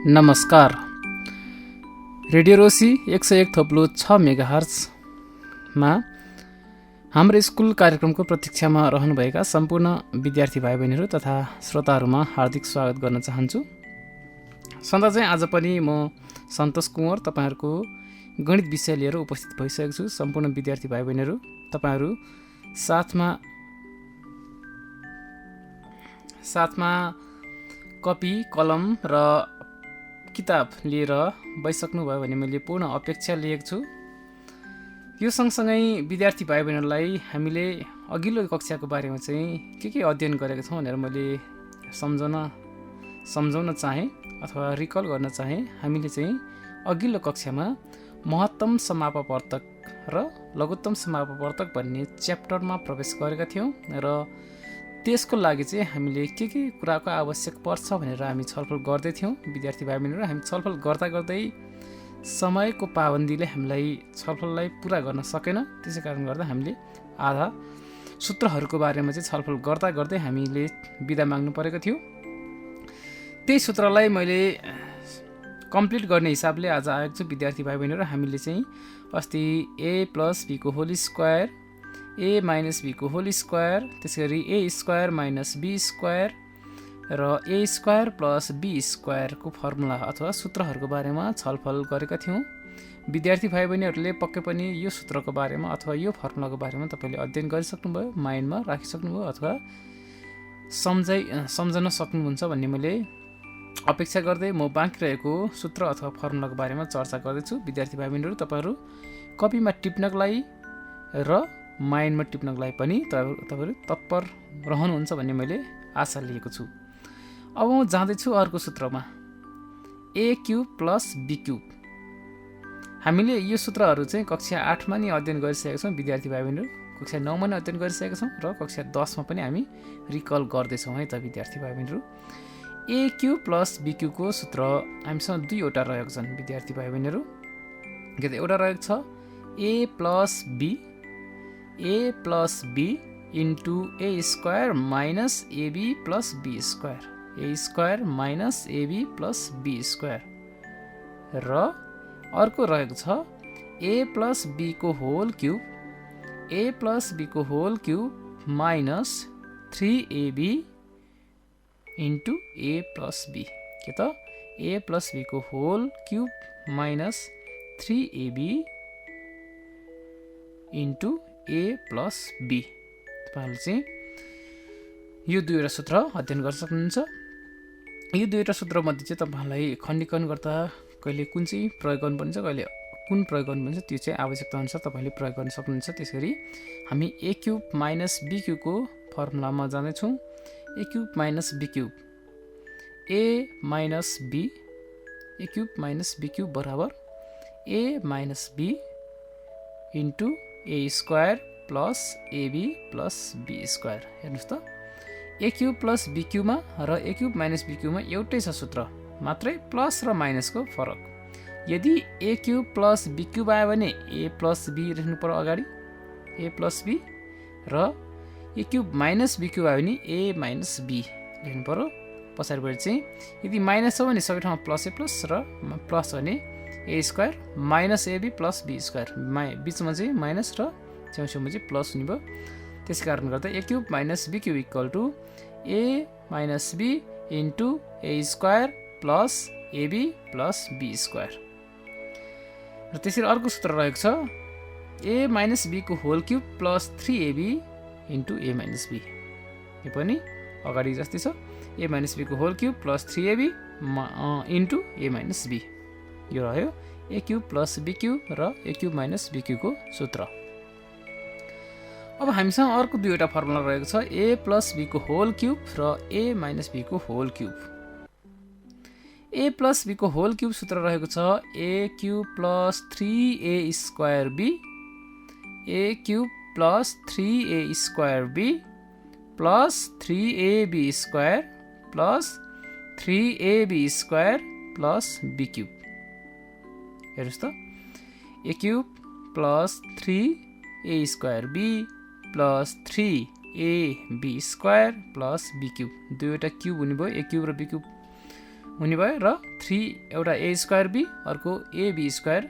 नमस्कार। Radio Rosy 101.6 मेगाहर्जमा हाम्रो school कार्यक्रमको प्रतीक्षामा रहनुभएका सम्पूर्ण विद्यार्थी भाइ बहिनीहरू तथा श्रोताहरूमा हार्दिक स्वागत गर्न चाहन्छु। सधैँ चाहिँ आज पनि म सन्तोष कुँवर तपाईँहरूको गणित विषय लिएर उपस्थित भइसकेको छु। सम्पूर्ण विद्यार्थी भाइ बहिनीहरू तपाईँहरू साथमा कपी कलम र किताब लिएर बसिसक्नुभयो भने मैले पूर्ण अपेक्षा लिएको छु। यो सँगसँगै विद्यार्थी भाइ बहिनीहरूलाई हामीले अघिल्लो कक्षाको बारेमा चाहिँ के अध्ययन गरेका छौँ भनेर मैले सम्झाउन चाहेँ अथवा रिकल गर्न चाहेँ। हामीले चाहिँ अघिल्लो कक्षामा महत्तम समापवर्तक र लघुत्तम समापवर्तक भन्ने च्याप्टरमा प्रवेश गरेका थियौँ र त्यसको लागि चाहिँ हामीले के कुराको आवश्यक पर्छ भनेर हामी छलफल गर्दै थियौँ। विद्यार्थी भाइ बहिनीहरू हामी छलफल गर्दा गर्दै समयको पाबन्दीले हामीलाई छलफललाई पुरा गर्न सकेन। त्यसै कारण गर्दा हामीले आधा सूत्रहरूको बारेमा चाहिँ छलफल गर्दा गर्दै हामीले बिदा माग्नु परेको थियो। त्यही सूत्रलाई मैले कम्प्लिट गर्ने हिसाबले आज आएको छु। विद्यार्थी भाइ बहिनीहरू हामीले चाहिँ अस्ति a + b को होल स्क्वायर, a - b को होल स्क्वायर, त्यसै गरी a² - b² र a² + b² को फर्मुला अथवा सूत्रहरूको बारेमा छलफल गरेका थियौँ। विद्यार्थी भाइ बहिनीहरूले पक्कै पनि यो सूत्रको बारेमा अथवा यो फर्मुलाको बारेमा तपाईँले अध्ययन गरिसक्नुभयो, माइन्डमा राखिसक्नुभयो अथवा सम्झन सक्नुहुन्छ भन्ने मैले अपेक्षा गर्दै म बाँकी रहेको सूत्र अथवा फर्मुलाको बारेमा चर्चा गर्दैछु। विद्यार्थी भाइ बहिनीहरू तपाईँहरू कपीमा टिप्नको लागि र माइन्डमा टिप्नको लागि पनि तपाईँहरू तत्पर रहनुहुन्छ भन्ने मैले आशा लिएको छु। अब म जाँदैछु अर्को सूत्रमा, a³ + b³। हामीले यो सूत्रहरू चाहिँ कक्षा 8मा नि अध्ययन गरिसकेका छौँ। विद्यार्थी भाइ बहिनीहरू कक्षा 9मा नि अध्ययन गरिसकेका छौँ र कक्षा 10मा पनि हामी रिकल गर्दैछौँ है त विद्यार्थी भाइ बहिनीहरू। a³ + b³ को सूत्र हामीसँग दुईवटा रहेको छन् विद्यार्थी भाइ बहिनीहरू। एउटा रहेको छ a + b into a² - ab + b², a² - ab + b² र अर्को रहेको छ a + b को होल क्युब, a + b को whole cube minus 3ab into a + b। के त a + b को whole cube minus 3ab into a + b। तपाईँहरूले चाहिँ यो दुईवटा सूत्र अध्ययन गर्न सक्नुहुन्छ। यो दुईवटा सूत्रमध्ये चाहिँ तपाईँहरूलाई खण्डीकरण गर्दा कहिले कुन चाहिँ प्रयोग गर्नुपर्छ, कहिले कुन प्रयोग गर्नुपर्छ त्यो चाहिँ आवश्यकता अनुसार तपाईँले प्रयोग गर्न सक्नुहुन्छ। त्यसरी हामी a³ - b³ को फर्मुलामा जाँदैछौँ। a³ - b³, a - b, a³ - b³ बराबर a - b into a² + ab + b²। हेर्नुहोस् त a³ + b³ मा र a³ - b³ मा एउटै छ सूत्र, मात्रै प्लस र माइनसको फरक। यदि a³ + b³ आयो भने a + b लेख्नु पर्यो अगाडि, a + b, र a³ - b³ आयो भने a - b लेख्नु पर्यो पछाडिबाट चाहिँ। यदि माइनस छ भने सबै ठाउँमा प्लस र प्लस भने a² - ab + b², बिचमा चाहिँ माइनस र छेउछेउमा चाहिँ प्लस हुने भयो। त्यसै कारण गर्दा a³ - b³ equal to a - b into a² + ab + b²। र त्यसरी अर्को सूत्र रहेको छ a - b को whole cube plus 3ab into a - b। यो पनि अगाडि जस्तै छ, a - b को whole cube plus 3ab into a - b। यो रह्यो a³ + b³ र a³ - b³ को सूत्र। अब हामीसँग अर्को दुईवटा फर्मुला रहेको छ a + b को होल क्युब र a - b को होल क्युब। a + b को होल क्युब सूत्र रहेको छ a³ + 3a² b, a³ + 3a² b plus 3ab² plus 3ab² plus b³। हेर्नुहोस् त a³ + 3a² b plus 3ab² plus b³ दुईवटा क्युब हुने भयो। a³ र b³ हुने भयो र 3 एउटा a स्क्वायर b अर्को ab स्क्वायर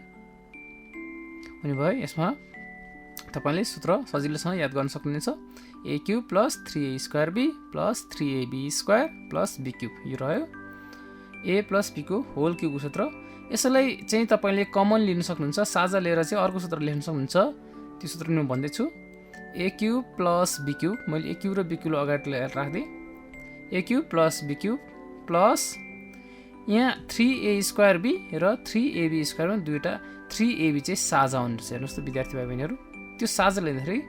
हुने भयो। यसमा तपाईले सूत्र सजिलोसँग याद गर्न सक्नुहुन्छ a cube plus 3a square b plus 3ab square plus b cube यो रह्यो a प्लस b को होल क्यूबको सूत्र। यसलाई चाहिँ तपाईले कमन लिन सक्नुहुन्छ, साझा लिएर चाहिँ अर्को सूत्र लेख्न सक्नुहुन्छ। त्यो सूत्र म भन्दैछु a cube plus b cube, मैले a क्यूब र b क्यूब अगाडि राख्दिए a cube plus b cube plus यहाँ 3a स्क्वायर b र 3ab स्क्वायरमा दुईटा 3ab चाहिँ साझा हुन्छ। हेर्नुहोस् त विद्यार्थी भाइ बहिनीहरू, त्यो साझा लिँदाखेरि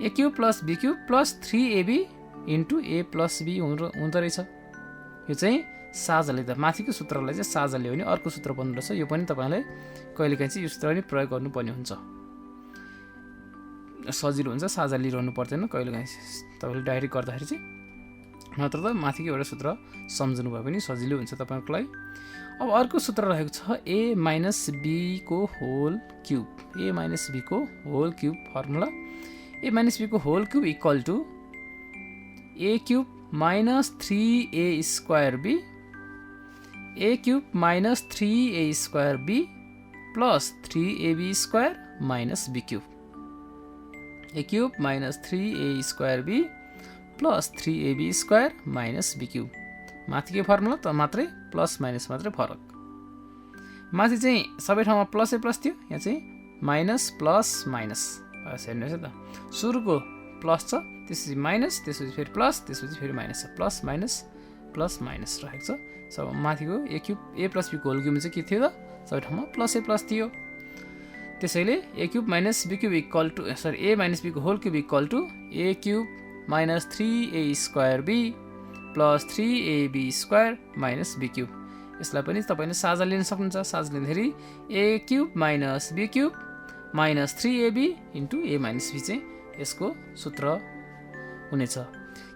a cube plus b cube plus 3ab into a plus b हुँदो रहेछ। यो चाहिँ साझा लिँदा माथिको सूत्रलाई चाहिँ साझा लियो भने अर्को सूत्र बन्नु रहेछ। यो पनि तपाईँलाई कहिलेकाहीँ चाहिँ यो सूत्र पनि प्रयोग गर्नुपर्ने हुन्छ, सजिलो हुन्छ, साझा लिइरहनु पर्दैन कहिलेकाहीँ तपाईँले डाइरेक्ट गर्दाखेरि चाहिँ। नत्र त माथिको एउटा सूत्र सम्झनु भयो भने सजिलो हुन्छ तपाईँको लागि। अब अर्को सूत्र रहेको छ a माइनस b को whole cube, a minus b को whole cube formula. a minus b को whole cube equal to a cube minus 3a square b, a cube minus 3a square b plus 3ab square minus b cube, a cube minus 3a square b plus 3ab square minus b cube. माथिको formula त मात्रै plus minus मात्रै फरक। माथि चाहिँ सबै ठाउँमा प्लसै plus थियो, यहाँ चाहिँ माइनस प्लस माइनस। हेर्नुहोस् है त, सुरुको प्लस छ, त्यसपछि माइनस, त्यसपछि फेरि प्लस, त्यसपछि फेरि माइनस छ, प्लस माइनस रहेको छ। सब माथिको a cube a plus b को होल क्यूब चाहिँ के थियो त, सबै ठाउँमा प्लसै प्लस थियो। त्यसैले a cube minus b cube equal to a minus b को whole cube equal to a cube minus 3a square b plus 3ab square minus b cube. यसलाई पनि तपाईँले साझा लिन सक्नुहुन्छ। साझा लिँदाखेरि a cube minus b cube minus 3ab into a minus b चाहिँ यसको सूत्र हुनेछ।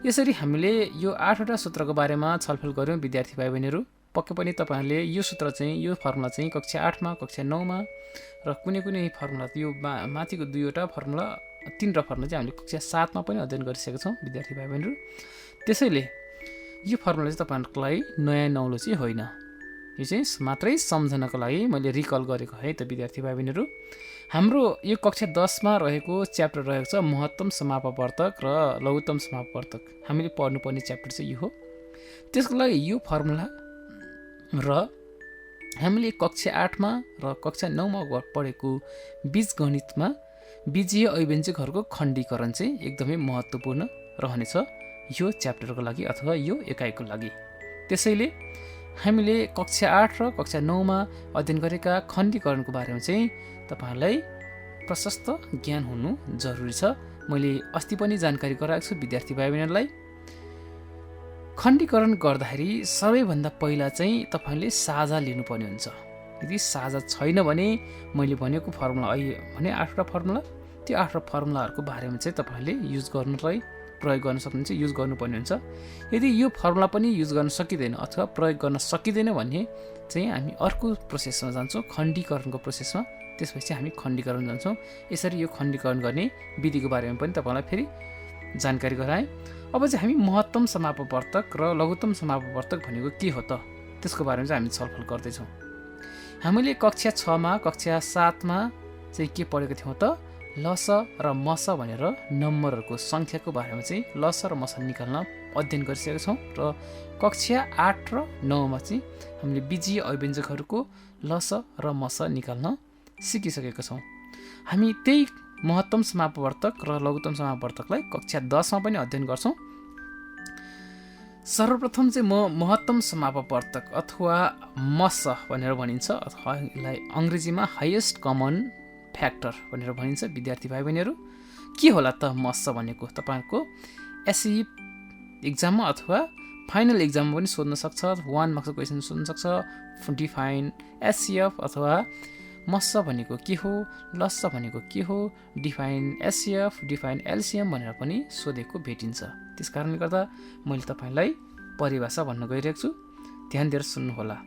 यसरी हामीले यो 8वटा सूत्रको बारेमा छलफल गऱ्यौँ विद्यार्थी भाइ बहिनीहरू। पक्कै पनि तपाईँहरूले यो सूत्र चाहिँ, यो फर्मुला चाहिँ कक्षा 8मा, कक्षा 9मा र कुनै फर्मुला, यो माथिको 2वटा फर्मुला, 3वटा फर्मुला चाहिँ हामीले कक्षा 7मा पनि अध्ययन गरिसकेका छौँ विद्यार्थी भाइ बहिनीहरू। त्यसैले यो फर्मुला चाहिँ तपाईँहरूको लागि नयाँ नौलो चाहिँ होइन, यो चाहिँ मात्रै सम्झनको लागि मैले रिकल गरेको है त विद्यार्थी भाइ बहिनीहरू। हाम्रो यो कक्षा 10मा रहेको च्याप्टर रहेको छ महत्तम समापवर्तक र लघुत्तम समापवर्तक। हामीले पढ्नुपर्ने च्याप्टर चाहिँ यो हो। त्यसको लागि यो फर्मुला र हामीले कक्षा 8मा र कक्षा 9मा पढेको बीजगणितमा बीजीय अभिव्यञ्जकहरूको खण्डीकरण चाहिँ एकदमै महत्त्वपूर्ण रहनेछ यो च्याप्टरको लागि अथवा यो एकाइको लागि। त्यसैले हामीले कक्षा 8 र कक्षा 9मा अध्ययन गरेका खण्डीकरणको बारेमा चाहिँ तपाईहरुलाई प्रशस्त ज्ञान हुनु जरुरी छ। मैले अस्ति पनि जानकारी गराएको छु विद्यार्थी भाइ बहिनीहरुलाई। खण्डीकरण गर्दाखेरि सबैभन्दा पहिला चाहिँ तपाईले साझा लिनुपर्ने हुन्छ। यदि साझा छैन भने मैले भनेको फर्मुला भने 8वटा फर्मुला, त्यो 8वटा फर्मुलाहरुको बारेमा चाहिँ तपाईले युज गर्नलाई प्रयोग गर्न सक्नुहुन्छ, युज गर्नुपर्ने हुन्छ। यदि यो फर्मुला पनि युज गर्न सकिदैन अथवा प्रयोग गर्न सकिदैन भने चाहिँ हामी अर्को प्रोसेसमा जान्छौँ, खण्डीकरणको प्रोसेसमा। त्यसपछि हामी खण्डीकरण जान्छौँ। यसरी यो खण्डीकरण गर्ने विधिको बारेमा पनि तपाईलाई फेरि जानकारी गराएँ। अब चाहिँ हामी महत्तम समापवर्तक र लघुत्तम समापवर्तक भनेको के हो त, त्यसको बारेमा चाहिँ हामी छलफल गर्दैछौँ। हामीले कक्षा 6मा कक्षा 7मा चाहिँ के पढेको थियौँ त, लस र मस भनेर नम्बरहरूको सङ्ख्याको बारेमा चाहिँ लस र मस निकाल्न अध्ययन गरिसकेका छौँ। र कक्षा 8 र 9मा चाहिँ हामीले बीजीय अभिव्यञ्जकहरूको लस र मस निकाल्न सिकिसकेका छौँ। हामी त्यही महत्तम समापवर्तक र लघुत्तम समापवर्तकलाई कक्षा 10मा पनि अध्ययन गर्छौँ। सर्वप्रथम चाहिँ महत्तम समापवर्तक अथवा मस भनेर भनिन्छ, अथवा यसलाई अङ्ग्रेजीमा हाइएस्ट कमन फ्याक्टर भनेर भनिन्छ। विद्यार्थी भाइ बहिनीहरू, के होला त मस भनेको? तपाईहरुको एसई एक्जाममा अथवा फाइनल एक्जाममा पनि सोध्न सक्छ, 1 मार्क्सको क्वेसन सोध्न सक्छ। डिफाइन एससीएफ अथवा मस भनेको के हो, लस भनेको के हो, डिफाइन एससीएफ, डिफाइन एलसीएम भनेर पनि सोधेको भेटिन्छ। त्यसकारणले गर्दा मैले तपाईलाई परिभाषा भन्न गइरहेको छु, ध्यान दिएर सुन्नुहोला।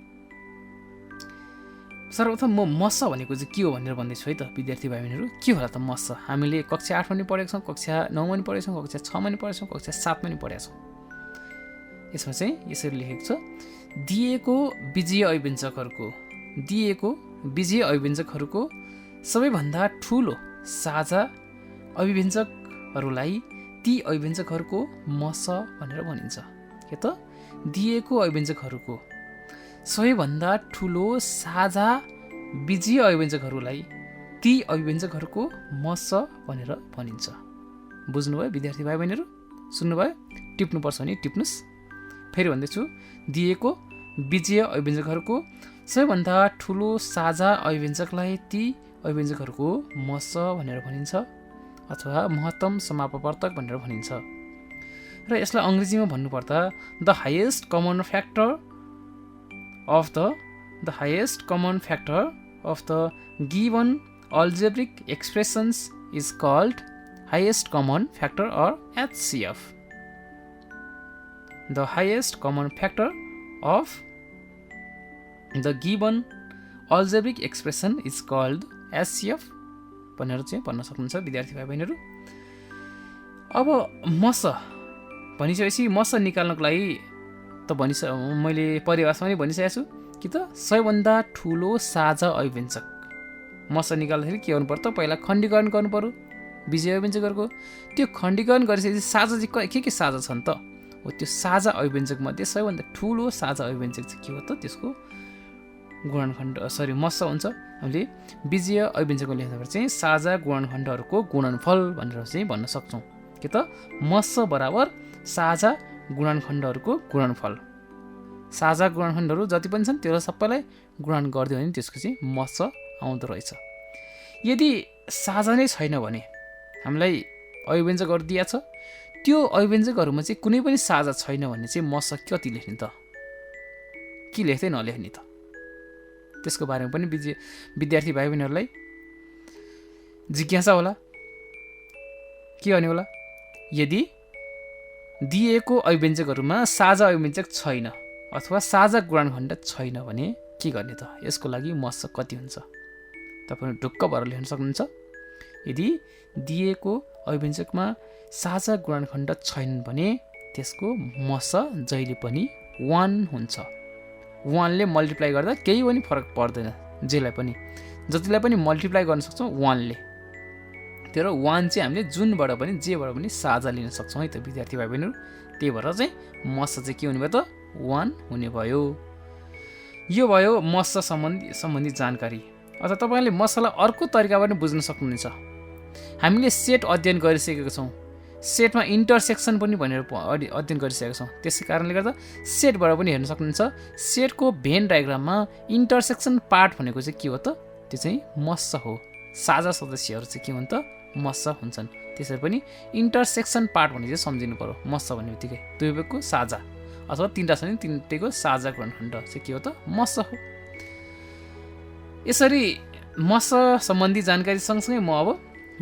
सर्वप्रथम म मस भनेको चाहिँ के हो भनेर भन्दैछु है त विद्यार्थी भाइ बहिनीहरू। के होला त मस? हामीले कक्षा 8मा पनि पढेको छौँ, कक्षा 9मा पनि पढेको छौँ, कक्षा 6मा पनि पढेको छौँ, कक्षा 7मा पनि पढेका छौँ। यसमा चाहिँ यसरी लेखेको छ, दिएको बीजीय अभिव्यञ्जकहरूको सबैभन्दा ठुलो साझा अभिव्यञ्जकहरूलाई ती अभिव्यञ्जकहरूको मस भनेर भनिन्छ। के त दिएको अभिव्यञ्जकहरूको सबैभन्दा ठुलो साझा बीजीय अभिव्यञ्जकहरूलाई ती अभिव्यञ्जकहरूको मस भनेर भनिन्छ। बुझ्नुभयो विद्यार्थी भाइ बहिनीहरू? सुन्नुभयो? टिप्नुपर्छ भने टिप्नुस्। फेरि भन्दैछु, दिएको बीजीय अभिव्यञ्जकहरूको सबैभन्दा ठुलो साझा अभिव्यञ्जकलाई ती अभिव्यञ्जकहरूको मस भनेर भनिन्छ अथवा महत्तम समापवर्तक भनेर भनिन्छ। र यसलाई अङ्ग्रेजीमा भन्नुपर्दा the highest common factor of the given algebraic expressions is called highest common factor or HCF. The highest common factor of the given algebraic expression is called HCF भनेर चाहिँ भन्न सक्नुहुन्छ विद्यार्थी भाइ बहिनीहरू। अब मस भनिसकेपछि मस निकाल्नको लागि त मैले परिभाषामा पनि भनिसकेको छु कि त सबैभन्दा ठुलो साझा अभिव्यञ्जक। मस निकाल्दाखेरि के गर्नु पर्छ? पहिला खण्डीकरण गर्नु पर्यो बीजीय अभिव्यञ्जकहरूको। त्यो खण्डीकरण गरिसकेपछि साझा चाहिँ के साझा छन् त? हो त्यो साझा अभिव्यञ्जक मध्ये सबैभन्दा ठुलो साझा अभिव्यञ्जक चाहिँ के हो त? त्यसको मस हुन्छ। हामीले बीजीय अभिव्यञ्जकको लेख्दाखेरि चाहिँ साझा गुणनखण्डहरूको गुणनफल भनेर चाहिँ भन्न सक्छौँ। के त मस बराबर साझा गुणनखण्डहरूको गुणनफल। साझा गुणनखण्डहरू जति पनि छन् त्यसलाई सबैलाई गुणन गरिदियो भने त्यसको चाहिँ मस आउँदो रहेछ। यदि साझा नै छैन भने हामीलाई अभिव्यञ्जकहरू दिएको छ, त्यो अभिव्यञ्जकहरूमा चाहिँ कुनै पनि साझा छैन भने चाहिँ मस कति लेख्ने त? के लेख्दै नलेख्ने त? त्यसको बारेमा पनि विद्यार्थी भाइ बहिनीहरूलाई जिज्ञासा होला। के गर्ने होला? यदि दिएको अभिव्यञ्जकहरूमा साझा अभिव्यञ्जक छैन अथवा साझा गुणनखण्ड छैन भने के गर्ने त? यसको लागि मस कति हुन्छ? तपाईँ ढुक्क भएर लेख्न सक्नुहुन्छ। यदि दिएको अभिव्यञ्जकमा साझा गुणनखण्ड छैन भने त्यसको मस जहिले पनि 1 हुन्छ। 1ले मल्टिप्लाई गर्दा केही पनि फरक पर्दैन। जतिलाई पनि मल्टिप्लाई गर्न सक्छौँ 1ले। तर 1 चाहिँ हामीले जुनबाट पनि जेबाट पनि साझा लिन सक्छौँ है त विद्यार्थी भाइ बहिनीहरू। त्यही भएर चाहिँ मस चाहिँ के हुने भयो त? 1 हुने भयो। यो भयो मस सम्बन्धी जानकारी। अथवा तपाईँले मसलाई अर्को तरिकाबाट पनि बुझ्न सक्नुहुनेछ। हामीले सेट अध्ययन गरिसकेका छौँ, सेटमा इन्टरसेक्सन पनि भनेर अध्ययन गरिसकेका छौँ। त्यसै कारणले गर्दा सेटबाट पनि हेर्न सक्नुहुन्छ। सेटको भेन डायग्राममा इन्टरसेक्सन पार्ट भनेको चाहिँ के हो त? त्यो चाहिँ मस हो। साझा सदस्यहरू चाहिँ के हुन् त? मस हुन्छन्। त्यसरी पनि इन्टरसेक्सन पार्ट भने चाहिँ सम्झिनु पर्यो। मस भन्ने बित्तिकै दुवैको साझा अथवा तिनवटा छ भने तिनटैको साझा गुणनखण्ड चाहिँ के हो त? मस हो। यसरी मस सम्बन्धी जानकारी सँगसँगै म अब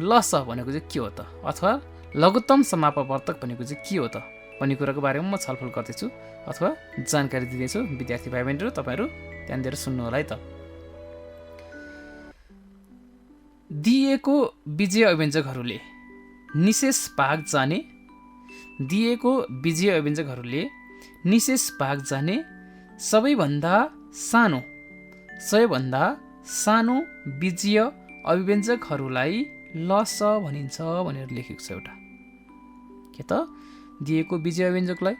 लस भनेको चाहिँ के हो त अथवा लघुत्तम समापवर्तक भनेको चाहिँ के हो त भन्ने कुराको बारेमा म छलफल गर्दैछु अथवा जानकारी दिँदैछु विद्यार्थी भाइ बहिनीहरू। तपाईँहरू ध्यान दिएर सुन्नु होला है त। दिएको बीजीय अभिव्यञ्जकहरूले निशेष भाग जाने सबैभन्दा सानो बीजीय अभिव्यञ्जकहरूलाई लस भनिन्छ भनेर लेखेको छ एउटा। के त दिएको बीजीय अभिव्यञ्जकलाई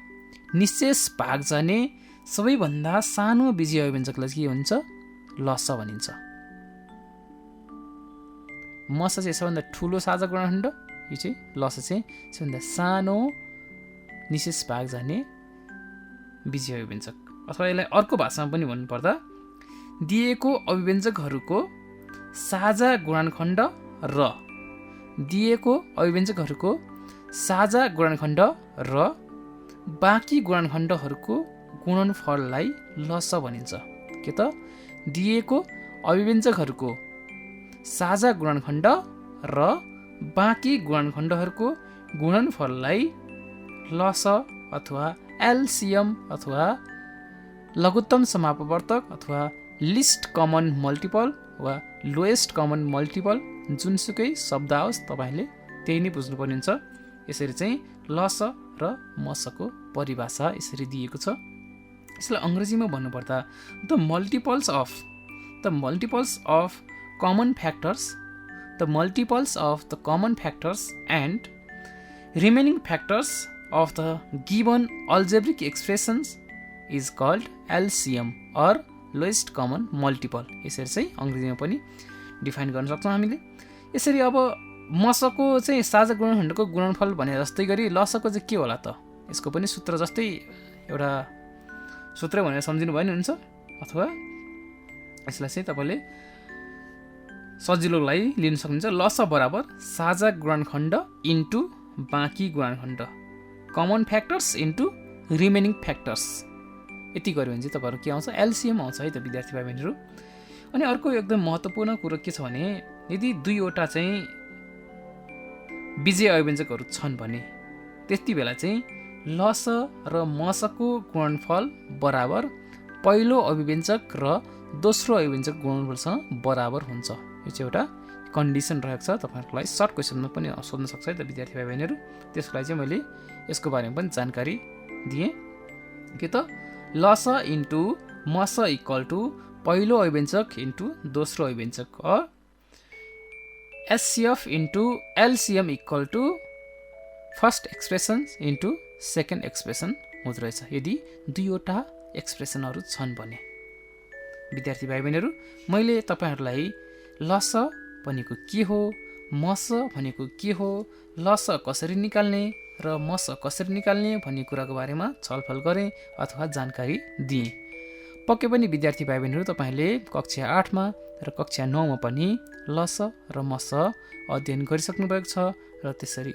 निशेष भाग जाने सबैभन्दा सानो बीजीय अभिव्यञ्जकलाई के हुन्छ? लस भनिन्छ। मस चाहिँ सबैभन्दा ठुलो साझा गुणनखण्ड, यो चाहिँ लस चाहिँ सबैभन्दा सानो निशेष भाग जाने बीजीय अभिव्यञ्जक। अथवा यसलाई अर्को भाषामा पनि भन्नुपर्दा दिएको अभिव्यञ्जकहरूको साझा गुणनखण्ड र बाँकी गुणनखण्डहरूको गुणनफललाई लस भनिन्छ। के त दिएको अभिव्यञ्जकहरूको साझा गुणनखण्ड र बाँकी गुणनखण्डहरूको गुणनफललाई लस अथवा एलसिएम अथवा लघुत्तम समापवर्तक अथवा लिस्ट कमन मल्टिपल वा लोएस्ट कमन मल्टिपल जुनसुकै शब्द आओस् तपाईँले त्यही नै बुझ्नुपर्ने हुन्छ। यसरी चाहिँ लस र मसको परिभाषा यसरी दिएको छ। यसलाई अङ्ग्रेजीमा भन्नुपर्दा the multiples of common factors and remaining factors of the given algebraic expressions is called LCM or lowest common multiple. यसरी चाहिँ अङ्ग्रेजीमा पनि डिफाइन गर्न सक्छौँ हामीले। यसरी अब मसको चाहिँ साझा गुणनखण्डको गुणनफल भने जस्तै गरी लसको चाहिँ के होला त, यसको पनि सूत्र जस्तै एउटा सूत्र भनेर सम्झिनु भयो नि हुन्छ, अथवा यसलाई चाहिँ तपाईँले सजिलोलाई लिन सक्नुहुन्छ। लस बराबर साझा गुणनखण्ड इन्टु बाँकी गुणनखण्ड, common factors into remaining factors, यति गऱ्यो भने चाहिँ तपाईँहरू के आउँछ, एलसिएम आउँछ है त विद्यार्थी भाइ बहिनीहरू। अनि अर्को एकदम महत्त्वपूर्ण कुरो के छ भने यदि दुईवटा चाहिँ बीजीय अभिव्यञ्जकहरू छन् भने त्यति बेला चाहिँ लस र मसको गुणनफल बराबर पहिलो अभिव्यञ्जक र दोस्रो अभिव्यञ्जक गुणनफलसँग बराबर हुन्छ। यो चाहिँ एउटा कन्डिसन रहेको छ, तपाईँहरूको लागि सर्ट क्वेसनमा पनि सोध्न सक्छ है त विद्यार्थी भाइ बहिनीहरू। त्यसको लागि चाहिँ मैले यसको बारेमा पनि जानकारी दिएँ के त लस इन्टु मस इक्वल टु पहिलो अभिव्यञ्जक इन्टु दोस्रो अभिव्यञ्जक, HCF into LCM equal to first expression into second expression हुँदो रहेछ यदि दुईवटा एक्सप्रेसनहरू छन् भने। विद्यार्थी भाइ बहिनीहरू, मैले तपाईँहरूलाई लस भनेको के हो, मस भनेको के हो, लस कसरी निकाल्ने र मस कसरी निकाल्ने भन्ने कुराको बारेमा छलफल गरेँ अथवा जानकारी दिएँ। पक्कै पनि विद्यार्थी भाइ बहिनीहरू तपाईँले कक्षा 8मा र कक्षा 9मा पनि लस र मस अध्ययन गरिसक्नु भएको छ र त्यसरी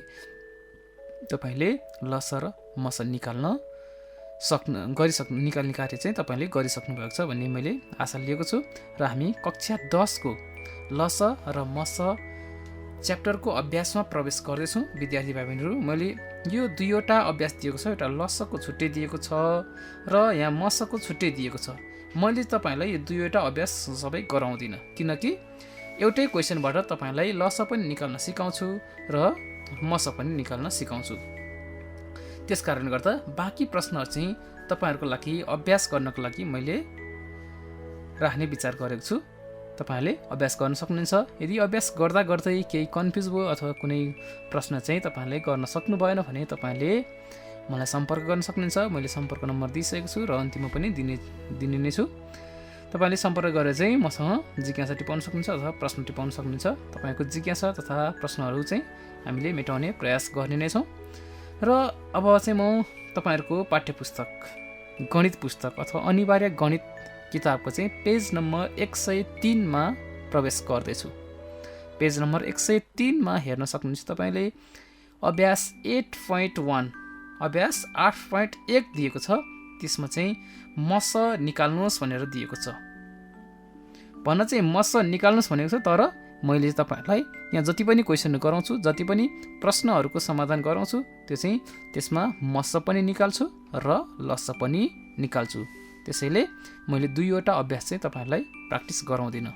तपाईँले लस र मस निकाल्ने कार्य चाहिँ तपाईँले गरिसक्नु भएको छ भन्ने मैले आशा लिएको छु। र हामी कक्षा 10को लस र मस च्याप्टरको अभ्यासमा प्रवेश गर्दैछौँ विद्यार्थी भाइ बहिनीहरू। मैले यो दुईवटा अभ्यास दिएको छ, एउटा लसको छुट्टै दिएको छ र यहाँ मसको छुट्टै दिएको छ। मैले तपाईँलाई यो दुईवटा अभ्यास सबै गराउँदिनँ किनकि एउटै क्वेसनबाट तपाईँलाई लस पनि निकाल्न सिकाउँछु र मस पनि निकाल्न सिकाउँछु। त्यस कारणले गर्दा बाँकी प्रश्नहरू चाहिँ तपाईँहरूको लागि अभ्यास गर्नको लागि मैले राख्ने विचार गरेको छु। तपाईँहरूले अभ्यास गर्न सक्नुहुन्छ। यदि अभ्यास गर्दा गर्दै केही कन्फ्युज भयो अथवा कुनै प्रश्न चाहिँ तपाईँहरूले गर्न सक्नु भएन भने तपाईँहरूले मलाई सम्पर्क गर्न सक्नुहुन्छ। मैले सम्पर्क नम्बर दिइसकेको छु र अन्तिममा पनि दिने नै छु। तपाईँले सम्पर्क गरेर चाहिँ मसँग जिज्ञासा टिपाउन सक्नुहुन्छ अथवा प्रश्न टिपाउन सक्नुहुन्छ। तपाईँको जिज्ञासा तथा प्रश्नहरू चाहिँ हामीले मेटाउने प्रयास गर्ने नै छौँ। र अब चाहिँ म तपाईँहरूको पाठ्यपुस्तक गणित पुस्तक अथवा अनिवार्य गणित किताबको चाहिँ पेज नम्बर 103मा प्रवेश गर्दैछु। पेज नम्बर 103मा हेर्न सक्नुहुन्छ तपाईँले अभ्यास 8.1 अभ्यास 8.1 दिएको छ। त्यसमा चाहिँ मस निकाल्नुहोस् भनेर दिएको छ। भन्न चाहिँ मस निकाल्नुहोस् भनेको छ, तर मैले तपाईँहरूलाई यहाँ जति पनि क्वेसन गराउँछु, जति पनि प्रश्नहरूको समाधान गराउँछु त्यो चाहिँ त्यसमा मस पनि निकाल्छु र लस पनि निकाल्छु। त्यसैले मैले दुईवटा अभ्यास चाहिँ तपाईँहरूलाई प्र्याक्टिस गराउँदिनँ।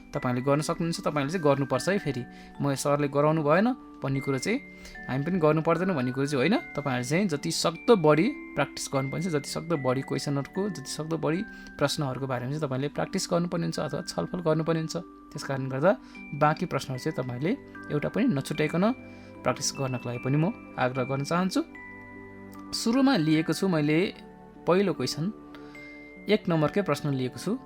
तपाईँले गर्न सक्नुहुन्छ, तपाईँले चाहिँ गर्नुपर्छ है। फेरि म सरले गराउनु भएन भन्ने कुरो चाहिँ हामी पनि गर्नु पर्दैन भन्ने कुरो चाहिँ होइन। तपाईँहरूले चाहिँ जति सक्दो बढी प्र्याक्टिस गर्नुपर्छ, जति सक्दो बढी क्वेसनहरूको, जति सक्दो बढी प्रश्नहरूको बारेमा चाहिँ तपाईँले प्र्याक्टिस गर्नुपर्ने हुन्छ अथवा छलफल गर्नुपर्ने हुन्छ। त्यस कारणले गर्दा बाँकी प्रश्नहरू चाहिँ तपाईँले एउटा पनि नछुटाइकन प्र्याक्टिस गर्नको लागि पनि म आग्रह गर्न चाहन्छु। सुरुमा लिएको छु मैले पहिलो क्वेसन 1 नम्बरकै प्रश्न लिएको छु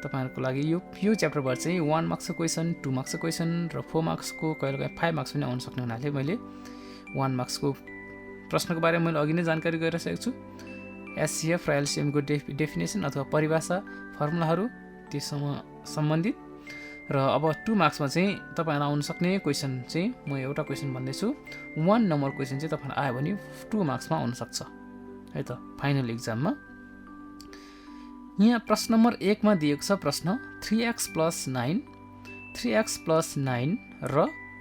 तपाईँहरूको लागि। यो च्याप्टरबाट चाहिँ 1 मार्क्सको क्वेसन, 2 मार्क्सको क्वेसन र 4 मार्क्सको कहिलेकाहीँ 5 मार्क्स पनि आउन सक्ने हुनाले मैले 1 मार्क्सको प्रश्नको बारेमा मैले अघि नै जानकारी गरिसकेको छु। एचसिएफ र एलसिएमको डेफिनेसन अथवा परिभाषा फर्मुलाहरू त्यससँग सम्बन्धित। र अब 2 मार्क्समा चाहिँ तपाईँहरूलाई आउन सक्ने क्वेसन चाहिँ म एउटा क्वेसन भन्दैछु। 1 नम्बर क्वेसन चाहिँ तपाईँलाई आयो भने 2 मार्क्समा आउनसक्छ है त फाइनल इक्जाममा। यहाँ प्रश्न नम्बर 1 मा दिएको छ प्रश्न 3x + 9 र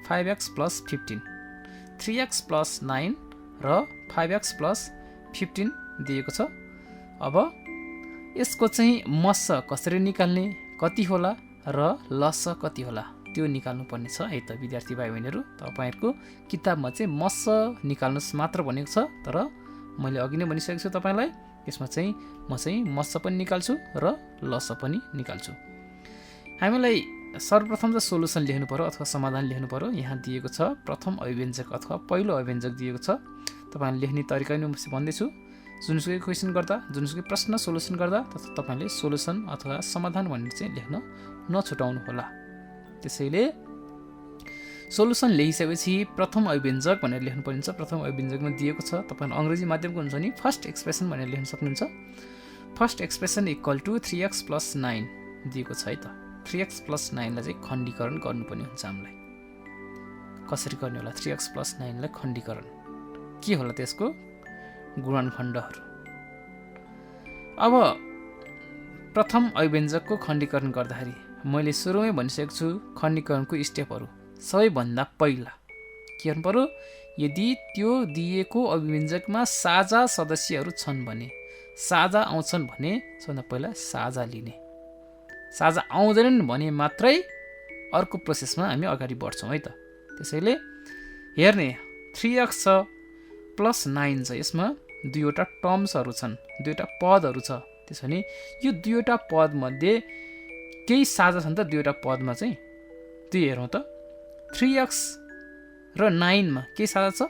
5x + 15। 3x + 9 र 5x + 15 दिएको छ। अब यसको चाहिँ मस कसरी निकाल्ने, कति होला र लस कति होला त्यो निकाल्नु पर्ने छ है त विद्यार्थी भाइ बहिनीहरू। तपाईँहरूको किताबमा चाहिँ मस निकाल्नुहोस् मात्र भनेको छ, तर मैले अघि नै भनिसकेको छु तपाईँलाई यसमा चाहिँ म चाहिँ मस पनि निकाल्छु र लस पनि निकाल्छु। हामीलाई सर्वप्रथम त सोलुसन लेख्नु पर्यो अथवा समाधान लेख्नु पर्यो। यहाँ दिएको छ प्रथम अभिव्यञ्जक अथवा पहिलो अभिव्यञ्जक दिएको छ। तपाईँले लेख्ने तरिका नि म भन्दैछु। जुनसुकै क्वेसन गर्दा, जुनसुकै प्रश्न सोलुसन गर्दा तपाईँले सोलुसन अथवा समाधान भन्ने चाहिँ लेख्न नछुटाउनु होला। त्यसैले सोलुसन लेखिसकेपछि प्रथम अभिव्यञ्जक भनेर लेख्नु पर्ने छ। प्रथम अभिव्यञ्जकमा दिएको छ, तपाईँ अङ्ग्रेजी माध्यमको हुन्छ नि फर्स्ट एक्सप्रेसन भनेर लेख्न सक्नुहुन्छ। First expression equal to 3x + 9 दिएको छ है त। 3x + 9 लाई चाहिँ खण्डीकरण गर्नुपर्ने हुन्छ हामीलाई। कसरी गर्ने होला 3x + 9 लाई खण्डीकरण? के होला त्यसको गुणनखण्डहरू? अब प्रथम अभिव्यञ्जकको खण्डीकरण गर्दाखेरि मैले सुरुमै भनिसकेको छु खण्डीकरणको स्टेपहरू। सबैभन्दा पहिला के गर्नु पर्यो, यदि त्यो दिएको अभिव्यञ्जकमा साझा सदस्यहरू छन् भने, साझा आउँछन् भने सबभन्दा पहिला साझा लिने। साझा आउँदैनन् भने मात्रै अर्को प्रोसेसमा हामी अगाडि बढ्छौँ है त। त्यसैले हेर्ने 3x छ + 9 छ, यसमा दुईवटा टर्म्सहरू छन्, दुईवटा पदहरू छ। त्यसो भने यो दुईवटा पदमध्ये केही साझा छन् त दुईवटा पदमा चाहिँ? त्यो हेरौँ त। 3x र 9 मा के साझा छ?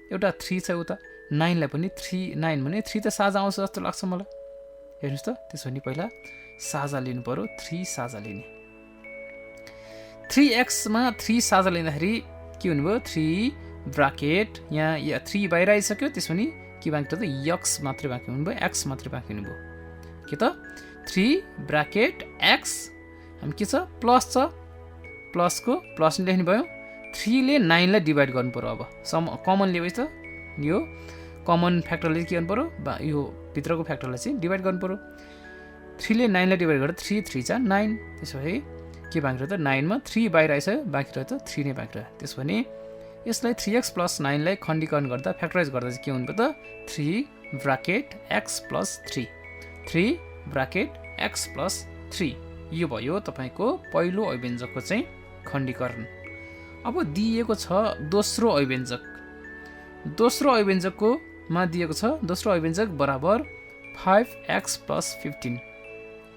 एउटा 3 छ उता, 9 लाई पनि 9 भने 3 त साझा आउँछ जस्तो लाग्छ मलाई। हेर्नुहोस् त, त्यसो भने पहिला साझा लिनु पर्यो, 3 साझा लिने। 3x मा 3 साझा लिँदाखेरि के हुनुभयो, 3 ब्राकेट यहाँ 3 बाहिर आइसक्यो। त्यसो भने के बाँकी त x मात्रै बाँकी हुनुभयो, x मात्रै बाँकी हुनुभयो। के त 3 ब्राकेट x, हामी के छ प्लस छ, प्लसको प्लस लेख्ने भयो। 3 ले 9 लाई डिभाइड गर्नु पर्यो। अब कमन लिएपछि त यो कमन फ्याक्टरले के गर्नु पर्यो, यो भित्रको फ्याक्टरलाई चाहिँ डिभाइड गर्नु पर्यो। 3 ले 9 लाई डिभाइड गर्दा 3 3 जा 9। त्यसो भए के बाँकी रह्यो त 9 मा 3 बाहिर आइसक्यो, बाँकी रह्यो त 3 नै बाँकी रह्यो। त्यसो भने यसलाई 3x + 9 लाई खण्डीकरण गर्दा फ्याक्टराइज गर्दा चाहिँ के हुनुभयो त 3 ब्राकेट x + 3, 3 ब्राकेट x + 3। यो भयो तपाईँको पहिलो अभिव्यञ्जकको चाहिँ खण्डीकरण। अब दिएको छ दोस्रो अभिव्यञ्जक। दोस्रो अभिव्यञ्जकको मा दिएको छ दोस्रो अभिव्यञ्जक बराबर 5x + 15,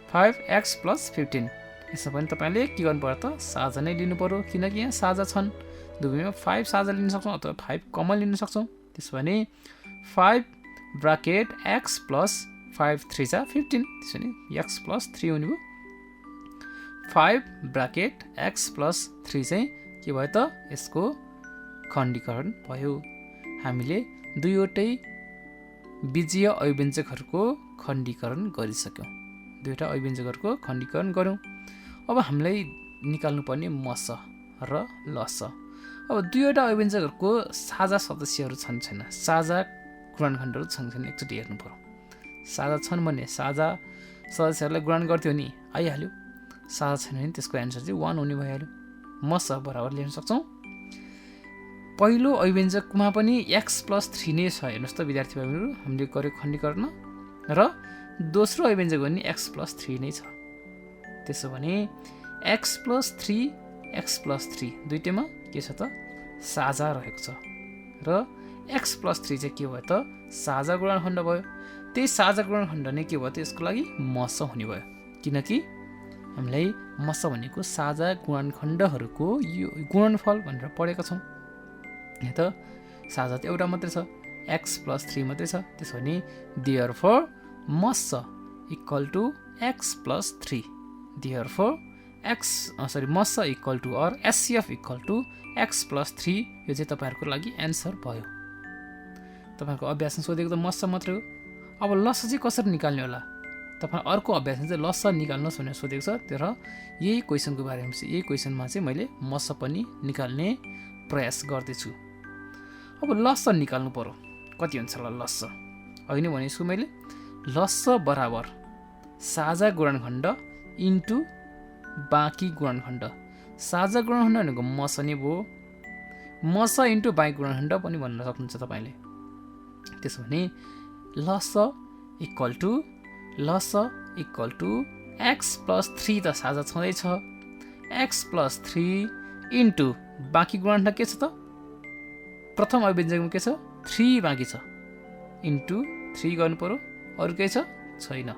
5x + 15। यसमा पनि तपाईँले के गर्नु पर्यो त साझा नै लिनु पर्यो, किनकि यहाँ साझा छन्। दुवैमा 5 साझा लिन सक्छौँ अथवा 5 कमन लिन सक्छौँ। त्यसो भने 5 ब्राकेट x + 5 3 जा 15। त्यसो भने x + 3 हुने भयो। 5 ब्राकेट x + 3 चाहिँ के भयो त यसको खण्डीकरण भयो। हामीले दुईवटै बीजीय अभिव्यञ्जकहरूको खण्डीकरण गरिसक्यौँ। दुईवटा अभिव्यञ्जकहरूको खण्डीकरण गऱ्यौँ। अब हामीलाई निकाल्नुपर्ने मस र लस। अब दुईवटा अभिव्यञ्जकहरूको साझा सदस्यहरू छन् छैन, साझा गुणनखण्डहरू छन् छैन एकचोटि हेर्नु पर्यो। साझा छन् भने साझा सदस्यहरूलाई गुणन गर्थ्यो नि आइहाल्यो। साझा छैन भने त्यसको एन्सर चाहिँ 1 हुने भइहाल्यो। मस बराबर लेख्न सक्छौँ। पहिलो अभिव्यञ्जकमा पनि x + 3 नै छ। हेर्नुहोस् त विद्यार्थी भाइहरू, हामीले गरेको खण्डीकरण र दोस्रो अभिव्यञ्जक पनि x + 3 नै छ। त्यसो भने x + 3, x + 3 दुईटैमा के छ त साझा रहेको छ र x + 3 चाहिँ के भयो त साझा गुणनखण्ड भयो। त्यही साझा गुणनखण्ड नै के भयो त यसको लागि मस हुने भयो, किनकि हामीलाई मस भनेको साझा गुणनखण्डहरूको यो गुणनफल भनेर पढेका छौँ। यहाँ त साझा त एउटा मात्रै छ, x + 3 मात्रै छ। त्यसो भने देयरफोर मस इक्वल टु x + 3। देयरफोर मस equal to or HCF equal to x + 3। यो चाहिँ तपाईँहरूको लागि एन्सर भयो। तपाईँको अभ्यासमा सोधेको त मस मात्रै हो। अब लस चाहिँ कसरी निकाल्ने होला? तपाईँ अर्को अभ्यासमा चाहिँ लस निकाल्नुहोस् भनेर सोधेको छ। तर यही क्वेसनको बारेमा चाहिँ यही क्वेसनमा चाहिँ मैले मस पनि निकाल्ने प्रयास गर्दैछु। अब लस निकाल्नु पर्यो, कति हुन्छ ल लस? अघि नै भनेको छु मैले, लस बराबर साझा गुणनखण्ड इन्टु बाँकी गुणनखण्ड। साझा गुणनखण्ड भनेको मस नै भयो, मस इन्टु बाँकी गुणनखण्ड पनि भन्न सक्नुहुन्छ तपाईँले। त्यसो भने लस इक्वल टु x + 3 त साझा छँदैछ, x + 3 इन्टु बाँकी गुणनखण्ड के छ त प्रथम अभिव्यञ्जकमा के छ 3 बाँकी छ, इन्टु 3 गर्नु पर्यो अरू केही छैन।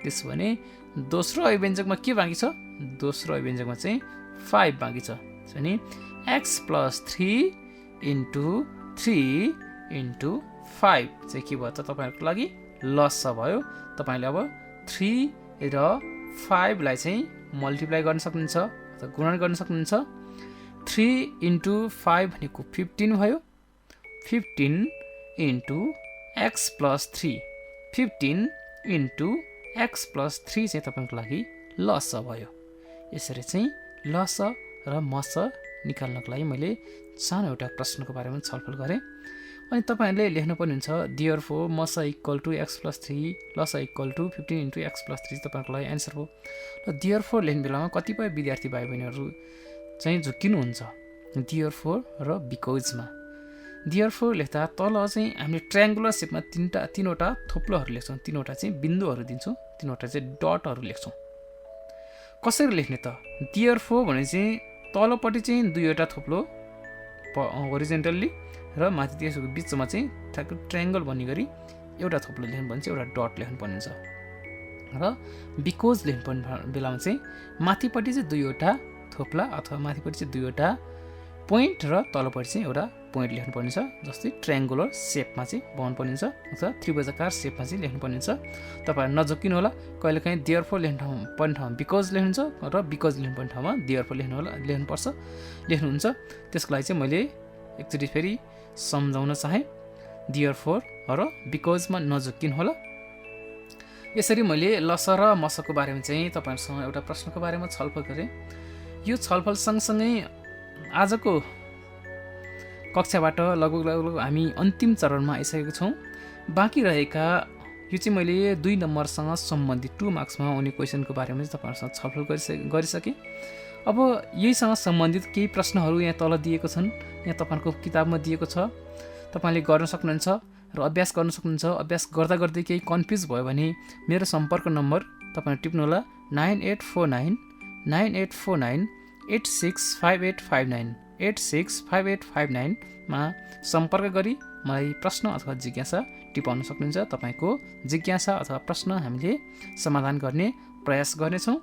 त्यसो भने दोस्रो अभिव्यञ्जकमा के बाँकी छ? दोस्रो अभिव्यञ्जकमा चाहिँ 5 बाँकी छ। त्यसो भने x + 3 × 3 × 5 चाहिँ के भयो त तपाईँहरूको लागि लस भयो। तपाईँले अब 3 र 5 लाई चाहिँ मल्टिप्लाई गर्न सक्नुहुन्छ अथवा गुणन गर्न सक्नुहुन्छ। 3 × 5 भनेको 15 भयो। 15 × x + 3 15 × x + 3 चाहिँ तपाईँको लागि लस भयो। यसरी चाहिँ लस र मस निकाल्नको लागि मैले सानो एउटा प्रश्नको बारेमा छलफल गरेँ। अनि तपाईँहरूले लेख्नुपर्ने हुन्छ देयरफोर मस = x + 3 लस = 15 × x + 3 तपाईँको लागि एन्सर हो। र देयरफोर लेख्ने बेलामा कतिपय विद्यार्थी भाइ बहिनीहरू चाहिँ झुक्किनुहुन्छ देयरफोर र बिकजमा। देयरफोर लेख्दा तल चाहिँ हामीले ट्रायङ्गुलर सेपमा तीनवटा थोप्लोहरू लेख्छौँ, तीनवटा चाहिँ बिन्दुहरू दिन्छौँ, तीनवटा चाहिँ डटहरू लेख्छौँ। कसरी लेख्ने त? देयरफोर भने चाहिँ तलपट्टि चाहिँ दुईवटा थोप्लो होरिजेन्टल्ली र माथि त्यसको बिचमा चाहिँ ठ्याक्कै ट्रायङ्गल बन्ने गरी एउटा थोप्लो लेख्नुपर्ने छ, एउटा डट लेख्नुपर्ने छ। र बिकज लेख्नुपर्ने बेलामा चाहिँ माथिपट्टि चाहिँ दुईवटा थोप्ला अथवा माथिपट्टि चाहिँ दुईवटा पोइन्ट र तलपट्टि चाहिँ एउटा पोइन्ट लेख्नुपर्ने छ। जस्तै ट्रायङ्गुलर सेपमा चाहिँ बनाउनुपर्ने छ अथवा त्रिभुजाकार सेपमा चाहिँ लेख्नुपर्ने छ। तपाईँहरू नझुक्किनु होला, कहिलेकाहीँ देयरफोर लेख्नुपर्ने ठाउँमा बिकज लेख्नुहुन्छ र बिकज लेख्नुपर्ने ठाउँमा देयरफोर लेख्नुहुन्छ। त्यसको लागि चाहिँ मैले एकचोटि फेरि सम्झाउन चाहेँ, देयरफोर र बिकजमा नझुक्किनु होला। यसरी मैले लस र मसको बारेमा चाहिँ तपाईँहरूसँग एउटा प्रश्नको बारेमा छलफल गरेँ। यो छलफल सँगसँगै आजको कक्षाबाट लगभग हामी अन्तिम चरणमा आइसकेको छौँ। बाँकी रहेका यो चाहिँ मैले 2 नम्बरसँग सम्बन्धित 2 मार्क्समा आउने क्वेसनको बारेमा चाहिँ तपाईँहरूसँग छलफल गरिसकेँ। अब यहीसँग सम्बन्धित केही प्रश्नहरू यहाँ तल दिएको छन्, यहाँ तपाईँहरूको किताबमा दिएको छ, तपाईँले गर्न सक्नुहुन्छ र अभ्यास गर्न सक्नुहुन्छ। अभ्यास गर्दा गर्दै केही कन्फ्युज भयो भने मेरो सम्पर्क नम्बर तपाईँले टिप्नुहोला 9849 9849 865859 865859 मा सम्पर्क गरी मलाई प्रश्न अथवा जिज्ञासा टिपाउन सक्नुहुन्छ। तपाईँको जिज्ञासा अथवा प्रश्न हामीले समाधान गर्ने प्रयास गर्नेछौँ।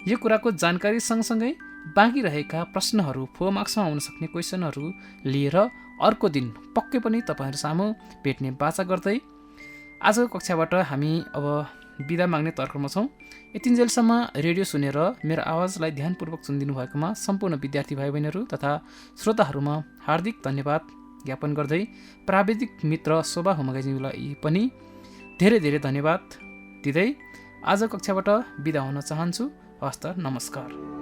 यो कुराको जानकारी सँगसँगै बाँकी रहेका प्रश्नहरू 4 मार्क्समा आउन सक्ने क्वेसनहरू लिएर अर्को दिन पक्कै पनि तपाईँहरू सामु भेट्ने बाचा गर्दै आजको कक्षाबाट हामी अब बिदा माग्ने तर्कमा छौँ। यतिन्जेलसम्म रेडियो सुनेर मेरो आवाजलाई ध्यानपूर्वक सुनिदिनु भएकोमा सम्पूर्ण विद्यार्थी भाइ बहिनीहरू तथा श्रोताहरूमा हार्दिक धन्यवाद ज्ञापन गर्दै प्राविधिक मित्र शोभा होमगाईजीलाई पनि धेरै धेरै धन्यवाद दिँदै आज कक्षाबाट बिदा हुन चाहन्छु। हस्त नमस्कार।